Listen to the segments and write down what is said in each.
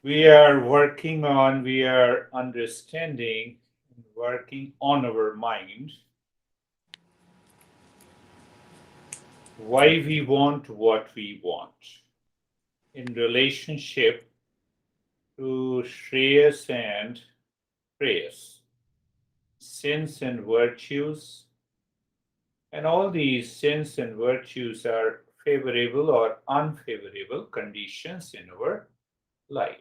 we are understanding, working on our mind, why we want what we want in relationship to Shreyas and Preyas, sins and virtues, and all these sins and virtues are favorable or unfavorable conditions in our life.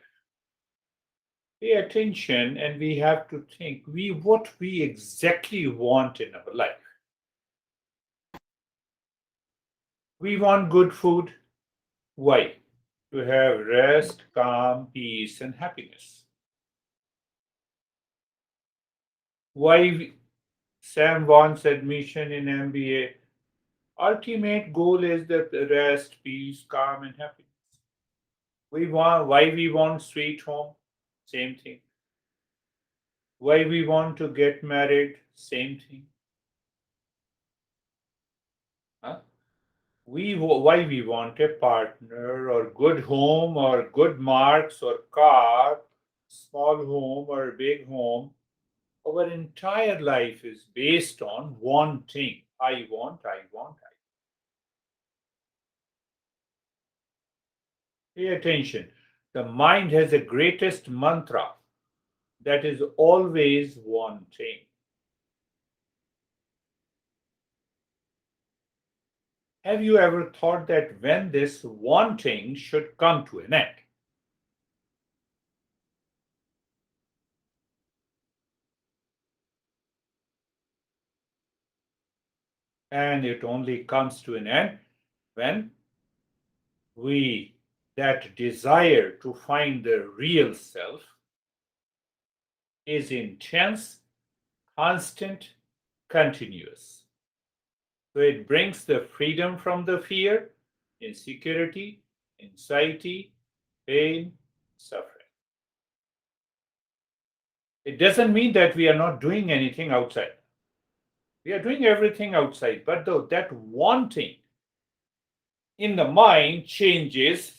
Pay attention, and we have to think what we exactly want in our life. We want good food. Why? To have rest, calm, peace, and happiness. Why Sam wants admission in MBA? Ultimate goal is that rest, peace, calm, and happiness. Why we want sweet home? Same thing. Why we want to get married? Same thing. Huh? Why we want a partner or good home or good marks or car, small home or big home. Our entire life is based on wanting. I want, I want, I. Pay attention. The mind has a greatest mantra that is always wanting. Have you ever thought that when this wanting should come to an end? And it only comes to an end when we, that desire to find the real self, is intense, constant, continuous. So it brings the freedom from the fear, insecurity, anxiety, pain, suffering. It doesn't mean that we are not doing anything outside. We are doing everything outside, but though that wanting in the mind changes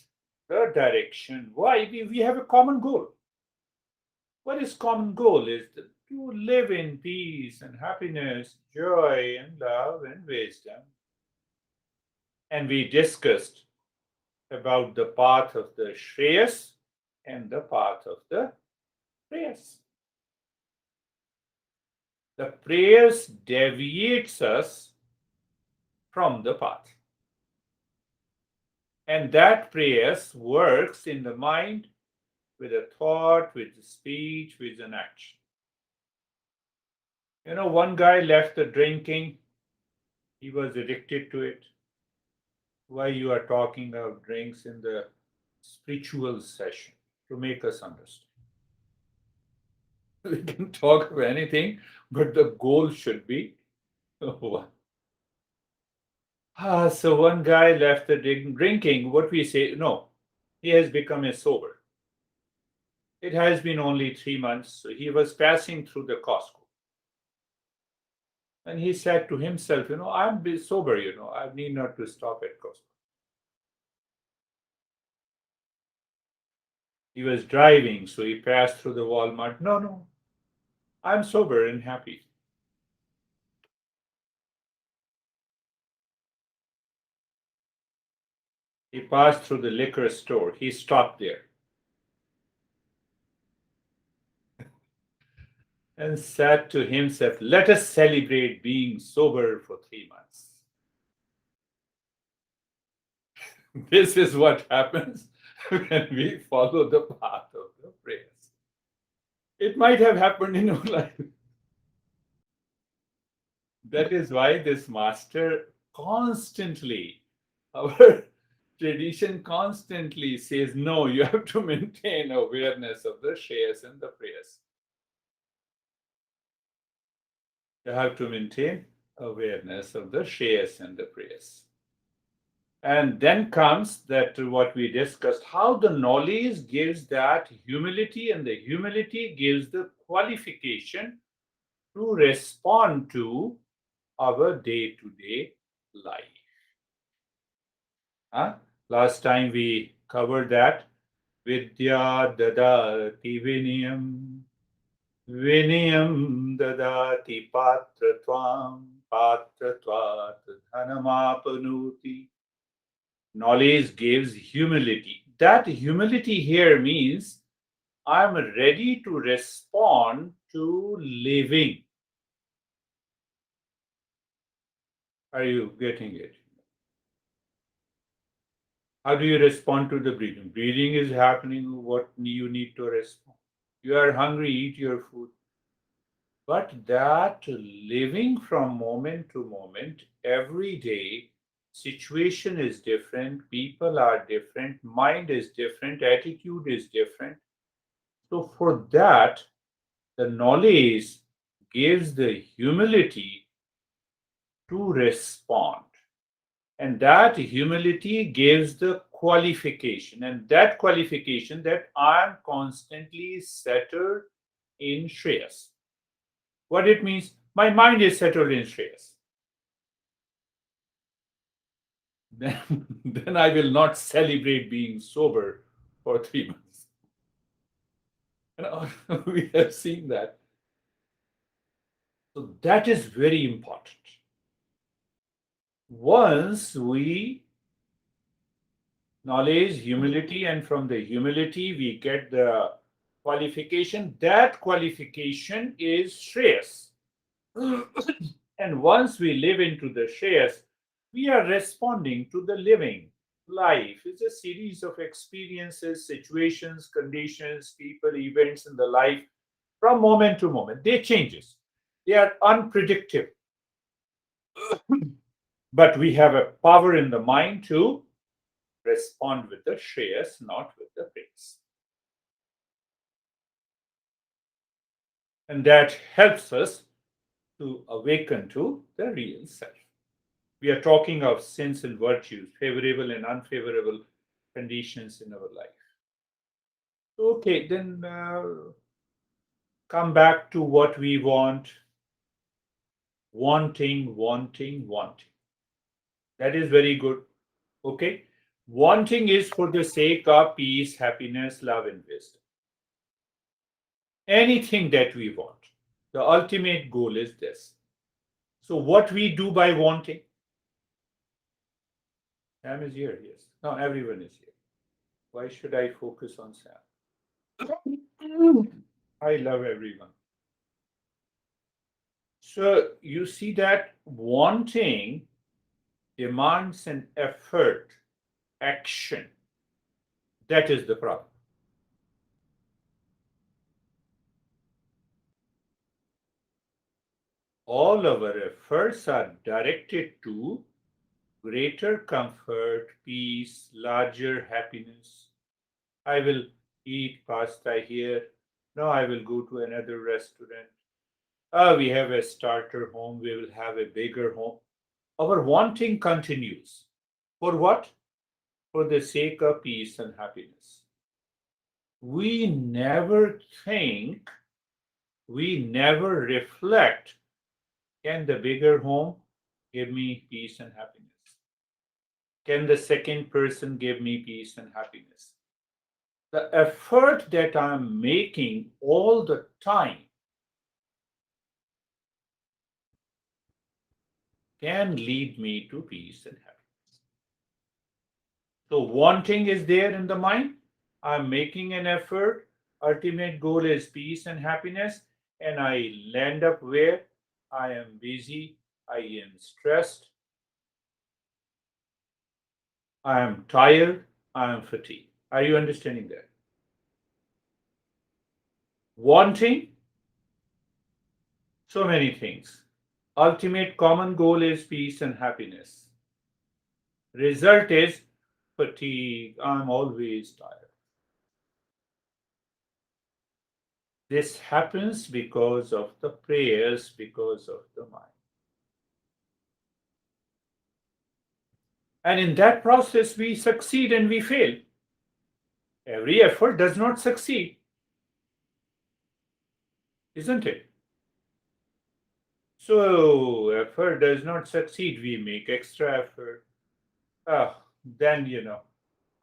the direction. Why? We have a common goal. What is common goal is to live in peace and happiness, joy and love and wisdom. And we discussed about the path of the Shreyas and the path of the Preyas. The Preyas deviates us from the path. And that Preyas works in the mind with a thought, with a speech, with an action. One guy left the drinking, he was addicted to it. Why you are talking of drinks in the spiritual session? To make us understand. We can talk of anything, but the goal should be one. So one guy left the drinking. What we say, no, he has become a sober. It has been only 3 months. So he was passing through the Costco. And he said to himself, I'm sober, I need not to stop at Costco. He was driving, so he passed through the Walmart. No, I'm sober and happy. He passed through the liquor store. He stopped there and said to himself, let us celebrate being sober for 3 months. This is what happens when we follow the path of the Preyas. It might have happened in your life. That is why this master constantly, our tradition constantly says, no, you have to maintain awareness of the Shreyas and the Preyas. You have to maintain awareness of the Shreyas and the Preyas. And then comes that what we discussed, how the knowledge gives that humility, and the humility gives the qualification to respond to our day-to-day life. Last time we covered that Vidya dadati vinayam, vinayam dadati patratvam, patratvat dhanamapnuti. Knowledge gives humility. That humility here means I'm ready to respond to living. Are you getting it? How do you respond to the breathing? Breathing is happening, what you need to respond. You are hungry, eat your food. But that living from moment to moment, every day, situation is different, people are different, mind is different, attitude is different. So, for that, the knowledge gives the humility to respond. And that humility gives the qualification. And that qualification that I am constantly settled in Shreyas. What it means, my mind is settled in Shreyas. Then I will not celebrate being sober for 3 months. We have seen that. So that is very important. Once we knowledge, humility, and from the humility we get the qualification. That qualification is Shreyas. And once we live into the Shreyas, we are responding to the living. Life is a series of experiences, situations, conditions, people, events in the life from moment to moment. They changes. They are unpredictable. But we have a power in the mind to respond with the Shreyas, not with the praise. And that helps us to awaken to the real self. We are talking of sins and virtues, favorable and unfavorable conditions in our life. Okay, then come back to what we want, wanting, wanting, wanting. That is very good. Okay, wanting is for the sake of peace, happiness, love, and wisdom. Anything that we want. The ultimate goal is this. So, what we do by wanting, Sam is here, yes. No, everyone is here. Why should I focus on Sam? I love everyone. So you see that wanting demands an effort, action. That is the problem. All our efforts are directed to greater comfort, peace, larger happiness. I will eat pasta here. No, I will go to another restaurant. We have a starter home. We will have a bigger home. Our wanting continues. For what? For the sake of peace and happiness. We never think, we never reflect, can the bigger home give me peace and happiness? Can the second person give me peace and happiness? The effort that I'm making all the time can lead me to peace and happiness. So, wanting is there in the mind. I'm making an effort. Ultimate goal is peace and happiness. And I land up where I am busy, I am stressed, I am tired, I am fatigued. Are you understanding that? Wanting so many things. Ultimate common goal is peace and happiness. Result is fatigue. I'm always tired. This happens because of the prayers, because of the mind. And in that process, we succeed and we fail. Every effort does not succeed, isn't it? So, effort does not succeed. We make extra effort. Ah, then,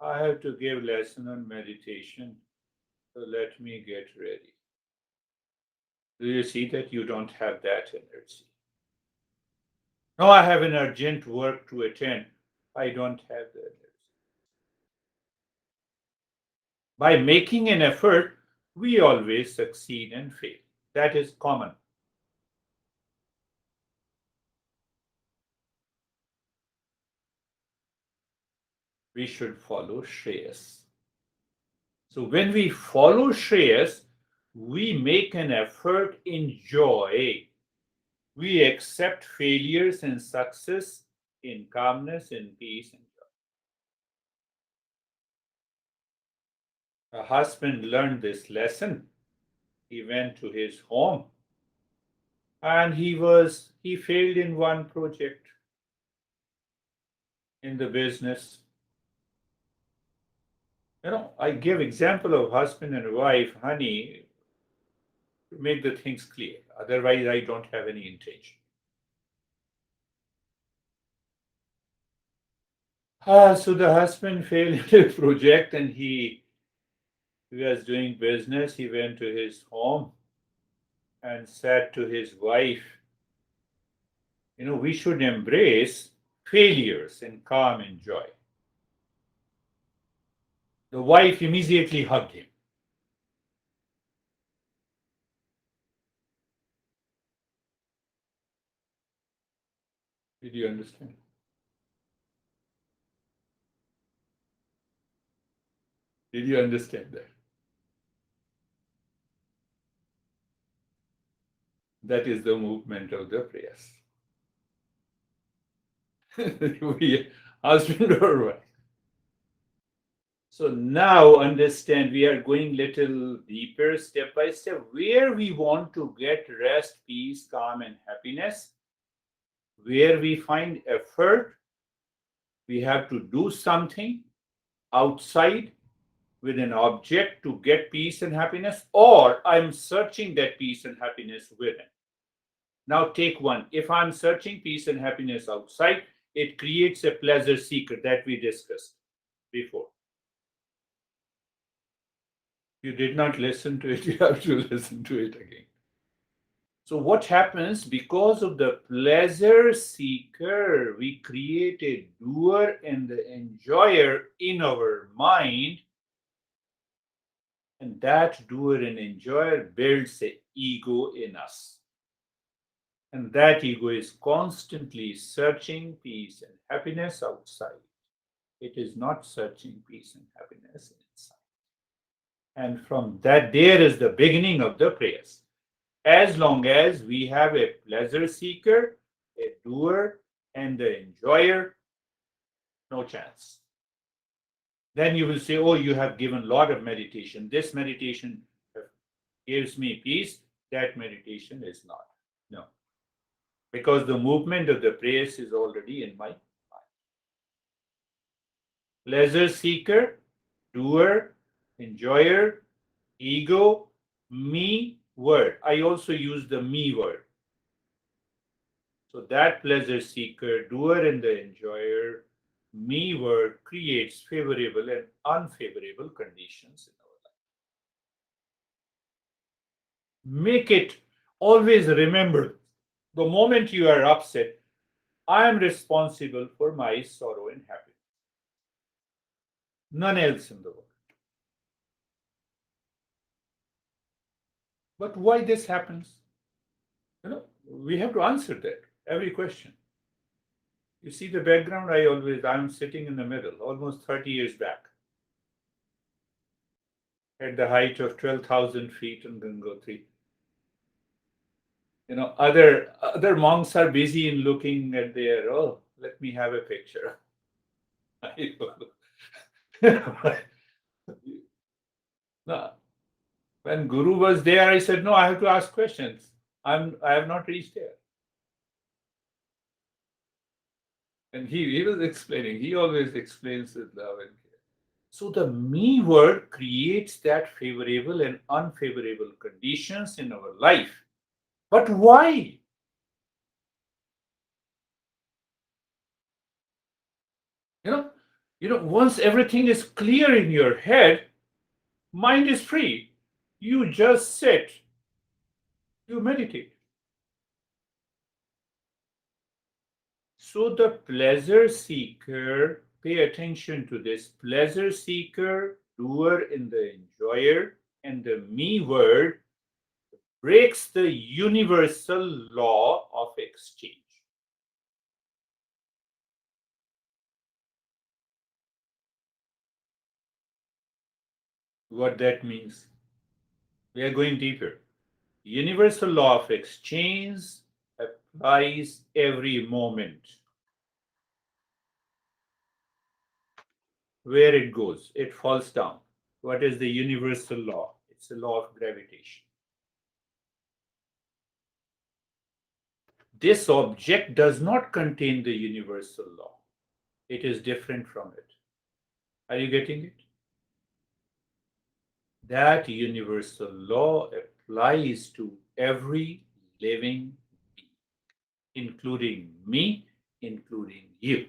I have to give lesson on meditation, so let me get ready. Do you see that you don't have that energy? No, I have an urgent work to attend. I don't have the energy. By making an effort, we always succeed and fail. That is common. We should follow Shreyas. So when we follow Shreyas, we make an effort in joy. We accept failures and success in calmness, in peace, and joy. A husband learned this lesson. He went to his home and he failed in one project in the business. I give example of husband and wife, honey, to make the things clear. Otherwise, I don't have any intention. So the husband failed in a project and he was doing business. He went to his home and said to his wife, we should embrace failures and calm and joy. The wife immediately hugged him. Did you understand? Did you understand that? That is the movement of the Preyas. Husband or wife. So now understand, we are going little deeper, step by step, where we want to get rest, peace, calm, and happiness, where we find effort, we have to do something outside with an object to get peace and happiness, or I'm searching that peace and happiness within. Now take one. If I'm searching peace and happiness outside, it creates a pleasure seeker that we discussed before. You did not listen to it, you have to listen to it again. So, what happens because of the pleasure seeker, we create a doer and the enjoyer in our mind, and that doer and enjoyer builds an ego in us. And that ego is constantly searching peace and happiness outside. It is not searching peace and happiness inside. And from that, there is the beginning of the prayers. As long as we have a pleasure seeker, a doer, and the enjoyer, no chance. Then you will say, oh, you have given a lot of meditation. This meditation gives me peace. That meditation is not. No. Because the movement of the prayers is already in my mind. Pleasure seeker, doer, enjoyer, ego, me word. I also use the me word. So that pleasure seeker, doer, and the enjoyer, me word creates favorable and unfavorable conditions in our life. Make it always remember the moment you are upset, I am responsible for my sorrow and happiness. None else in the world. But why this happens? We have to answer that every question. You see the background, I'm sitting in the middle, almost 30 years back, at the height of 12,000 feet in Gangotri. Other monks are busy in looking at their, oh, let me have a picture. No, when Guru was there, I said, no, I have to ask questions. I have not reached there. And he was explaining. He always explains with love and care. So the me word creates that favorable and unfavorable conditions in our life. But why? Once everything is clear in your head, mind is free. You just sit, you meditate. So the pleasure seeker, pay attention to this pleasure seeker, doer in the enjoyer, and the me word breaks the universal law of exchange. What that means? We are going deeper. Universal law of exchange applies every moment. Where it goes, it falls down. What is the universal law? It's the law of gravitation. This object does not contain the universal law. It is different from it. Are you getting it? That universal law applies to every living being, including me, including you.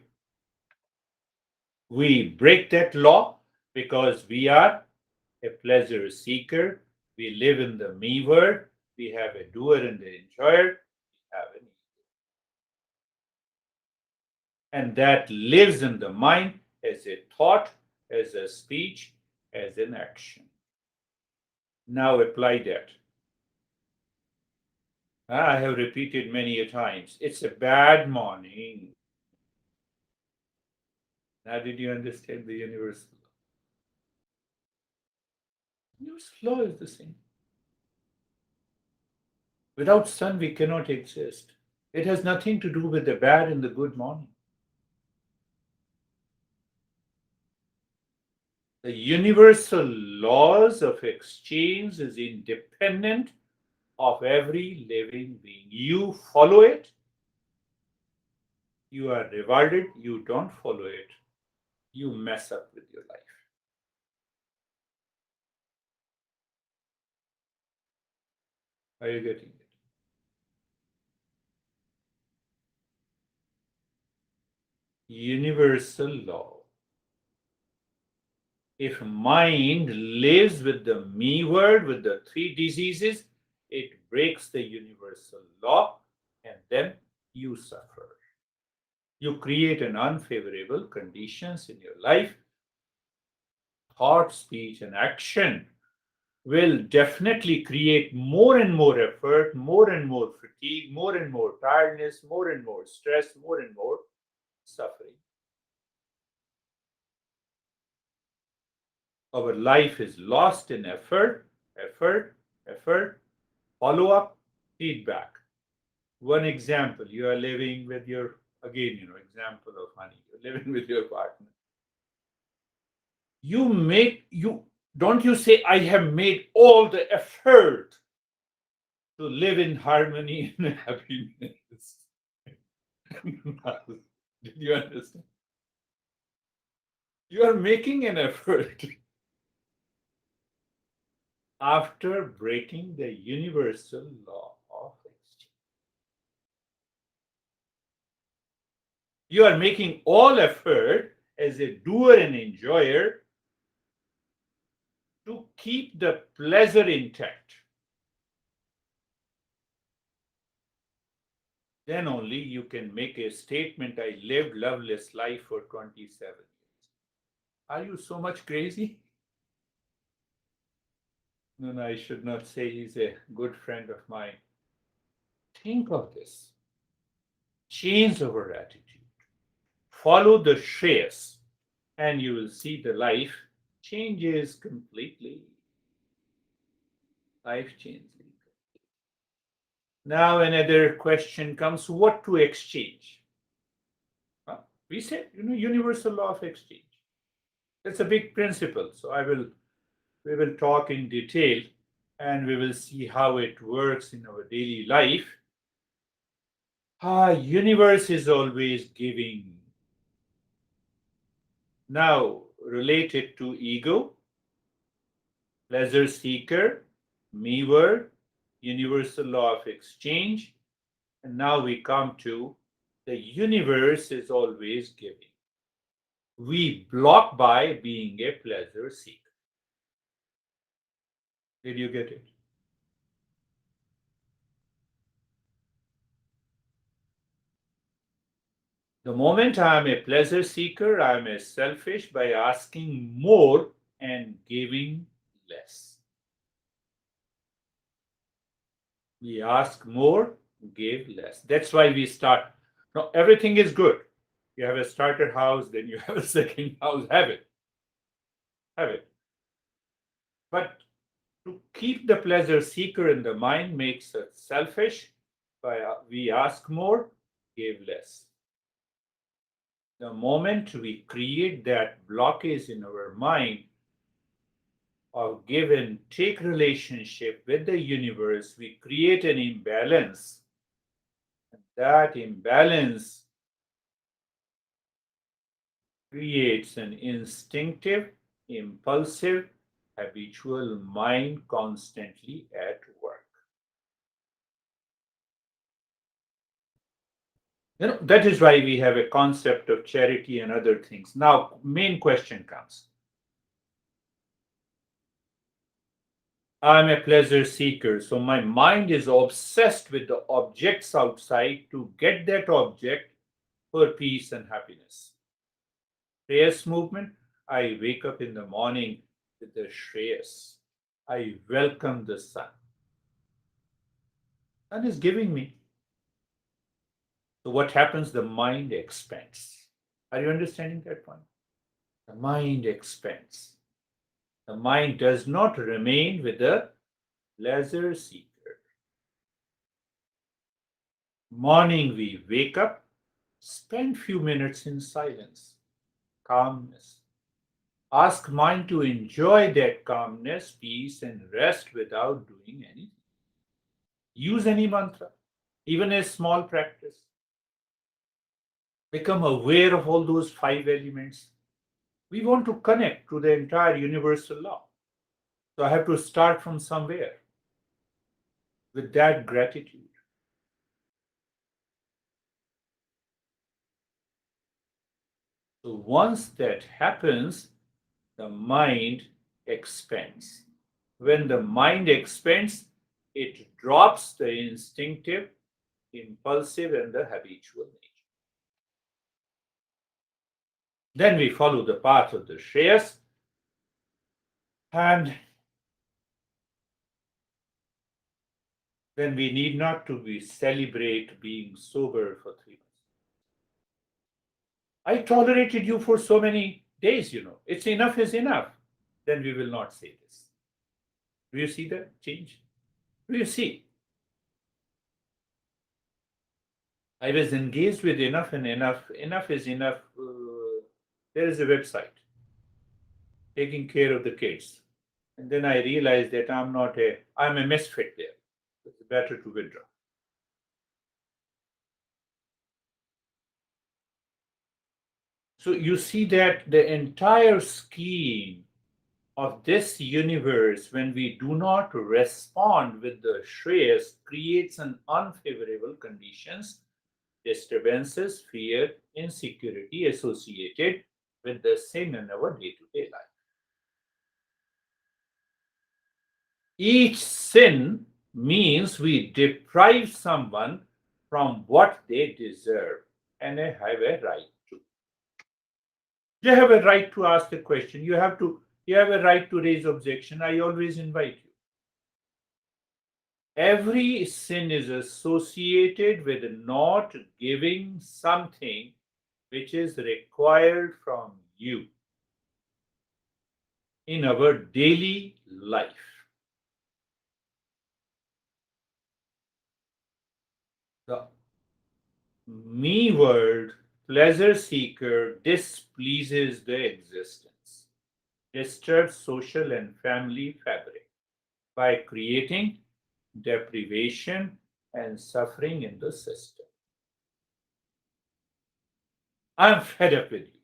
We break that law because we are a pleasure seeker. We live in the me world. We have a doer and the enjoyer. We have an and that lives in the mind as a thought, as a speech, as an action. Now apply that. I have repeated many a times. It's a bad morning. Now, did you understand the universal law? Universal law is the same. Without sun, we cannot exist. It has nothing to do with the bad and the good morning. The universal laws of exchange is independent of every living being. You follow it, you are rewarded. You don't follow it, you mess up with your life. Are you getting it? Universal law. If mind lives with the me word, with the three diseases, it breaks the universal law and then you suffer. You create an unfavorable conditions in your life. Thought, speech, and action will definitely create more and more effort, more and more fatigue, more and more tiredness, more and more stress, more and more suffering. Our life is lost in effort, effort, effort, follow up, feedback. One example, you are living with your, again, example of honey, you're living with your partner. You don't you say, I have made all the effort to live in harmony and happiness. Did you understand? You are making an effort after breaking the universal law of exchange. You are making all effort as a doer and enjoyer to keep the pleasure intact. Then only you can make a statement, I lived loveless life for 27 years. Are you so much crazy? No, I should not say he's a good friend of mine. Think of this. Change our attitude. Follow the Shreyas, and you will see the life changes completely. Life changes. Now another question comes, what to exchange? We said, universal law of exchange. That's a big principle. So we will talk in detail and we will see how it works in our daily life. Universe is always giving. Now, related to ego, pleasure seeker, me word, universal law of exchange, and now we come to the universe is always giving. we block by being a pleasure seeker. Did you get it? The moment I am a pleasure seeker, I am a selfish by asking more and giving less. We ask more, give less. That's why we start. No, everything is good. You have a starter house, then you have a second house. Have it. Have it. But to keep the pleasure seeker in the mind makes us selfish. By we ask more, give less. The moment we create that blockage in our mind of give and take relationship with the universe, we create an imbalance. And that imbalance creates an instinctive, impulsive, habitual mind constantly at work. That is why we have a concept of charity and other things. Now, main question comes. I'm a pleasure seeker, so my mind is obsessed with the objects outside to get that object for peace and happiness. Preyas movement, I wake up in the morning with the Shreyas. I welcome the sun. Sun is giving me. So what happens? The mind expands. Are you understanding that point? The mind expands. The mind does not remain with the pleasure seeker. Morning we wake up, spend few minutes in silence, calmness. Ask mind to enjoy that calmness, peace, and rest without doing anything. Use any mantra, even a small practice. Become aware of all those five elements. We want to connect to the entire universal law. So I have to start from somewhere with that gratitude. So once that happens, the mind expands. When the mind expands, it drops the instinctive, impulsive, and the habitual nature. Then we follow the path of the Shreyas, and then we need not to be celebrate being sober for 3 months. I tolerated you for so many days, It's enough is enough. Then we will not say this. Do you see the change? Do you see? I was engaged with enough and enough. Enough is enough. There is a website taking care of the kids. And then I realized that I'm a misfit there. It's better to withdraw. So you see that the entire scheme of this universe, when we do not respond with the Shreyas, creates an unfavorable conditions, disturbances, fear, insecurity associated with the sin in our day-to-day life. Each sin means we deprive someone from what they deserve and they have a right to. You have a right to ask a question. You have a right to raise objection. I always invite you. Every sin is associated with not giving something which is required from you in our daily life. The me word, pleasure seeker, displeases the existence, disturbs social and family fabric by creating deprivation and suffering in the system. I'm fed up with you.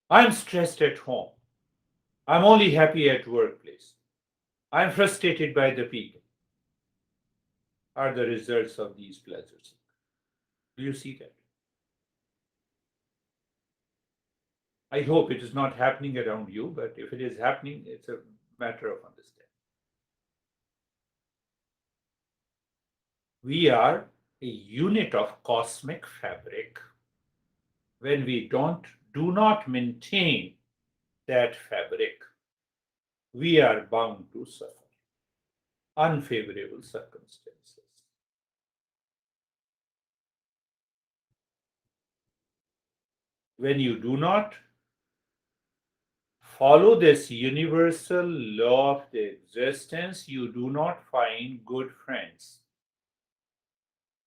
I'm stressed at home. I'm only happy at workplace. I'm frustrated by the people. Are the results of these pleasures. Do you see that? I hope it is not happening around you, but if it is happening, it's a matter of understanding. We are a unit of cosmic fabric. When we do not maintain that fabric, we are bound to suffer unfavorable circumstances. When you do not follow this universal law of the existence, you do not find good friends.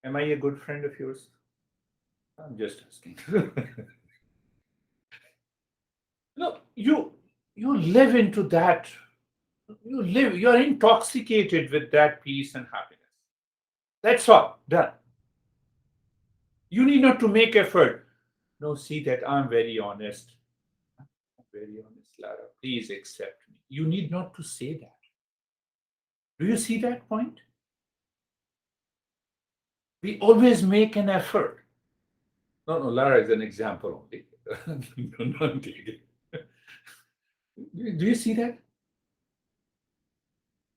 Am I a good friend of yours? I'm just asking. No, you live into that. You're intoxicated with that peace and happiness. That's all. Done. You need not to make effort. No, see that I'm very honest. I'm very honest, Lara. Please accept me. You need not to say that. Do you see that point? We always make an effort. No, no, Lara is an example only. Not taking. Do you see that?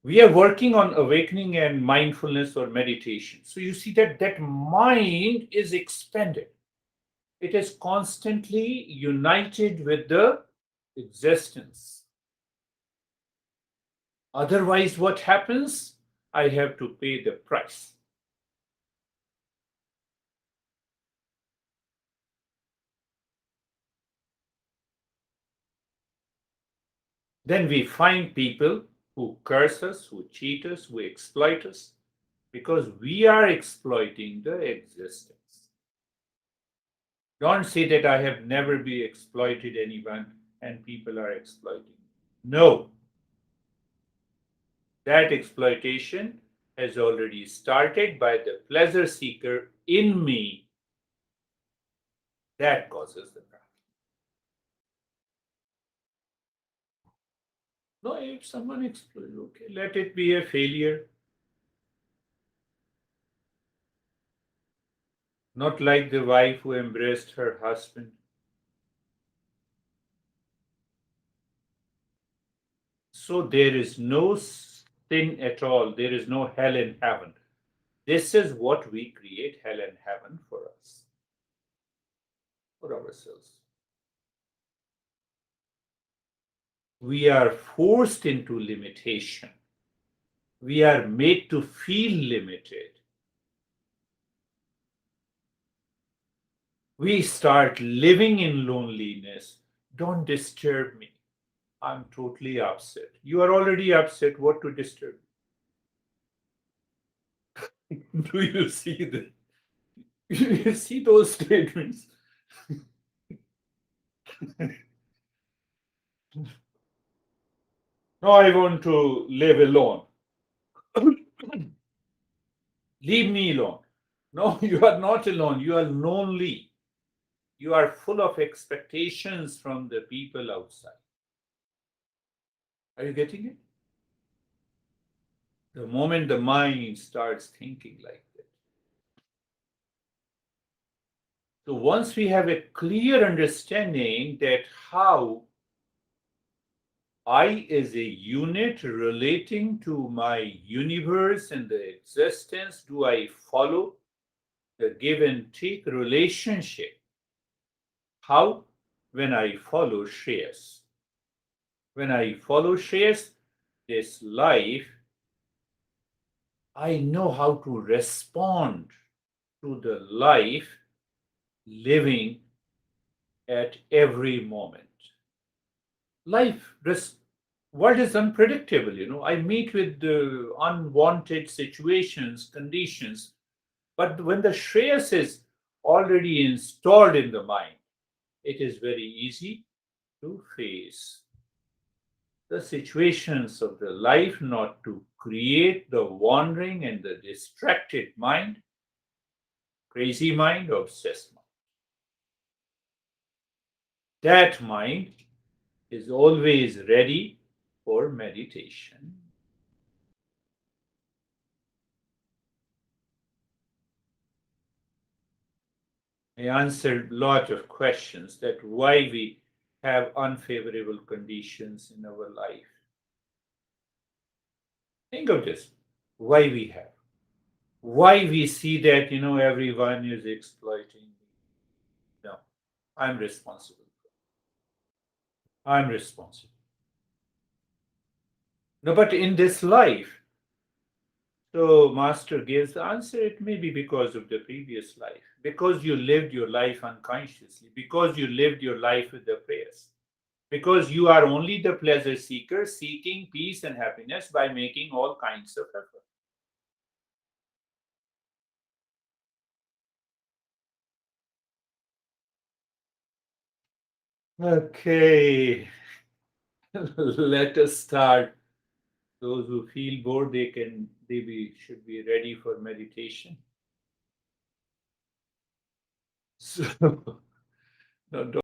We are working on awakening and mindfulness or meditation. So you see that that mind is expanded. It is constantly united with the existence. Otherwise, what happens? I have to pay the price. Then we find people who curse us, who cheat us, who exploit us, because we are exploiting the existence. Don't say that I have never been exploited anyone and people are exploiting. No, that exploitation has already started by the pleasure seeker in me. That causes the problem. No, if someone exploits, okay, let it be a failure. Not like the wife who embraced her husband. So there is no sin at all. There is no hell in heaven. This is what we create hell and heaven for us, for ourselves. We are forced into limitation. We are made to feel limited. We start living in loneliness. Don't disturb me. I'm totally upset. You are already upset. What to disturb? Do you see that? You see those statements? No, I want to live alone. Leave me alone. No, you are not alone. You are lonely. You are full of expectations from the people outside. Are you getting it? The moment the mind starts thinking like that. So once we have a clear understanding that how I is a unit relating to my universe and the existence, do I follow the give and take relationship? How? When I follow Shreyas. When I follow Shreyas, this life, I know how to respond to the life living at every moment. Life, this world is unpredictable. I meet with unwanted situations, conditions, but when the Shreyas is already installed in the mind, it is very easy to face the situations of the life, not to create the wandering and the distracted mind, crazy mind, obsessed mind. That mind is always ready for meditation. I answered a lot of questions that why we have unfavorable conditions in our life. Think of this. Why we have. Why we see that, everyone is exploiting me. No, I'm responsible. I'm responsible. No, but in this life, so Master gives the answer, it may be because of the previous life, because you lived your life unconsciously, because you lived your life with the prayers, because you are only the pleasure seeker seeking peace and happiness by making all kinds of effort. Okay, let us start. Those who feel bored, should be ready for meditation. So, no,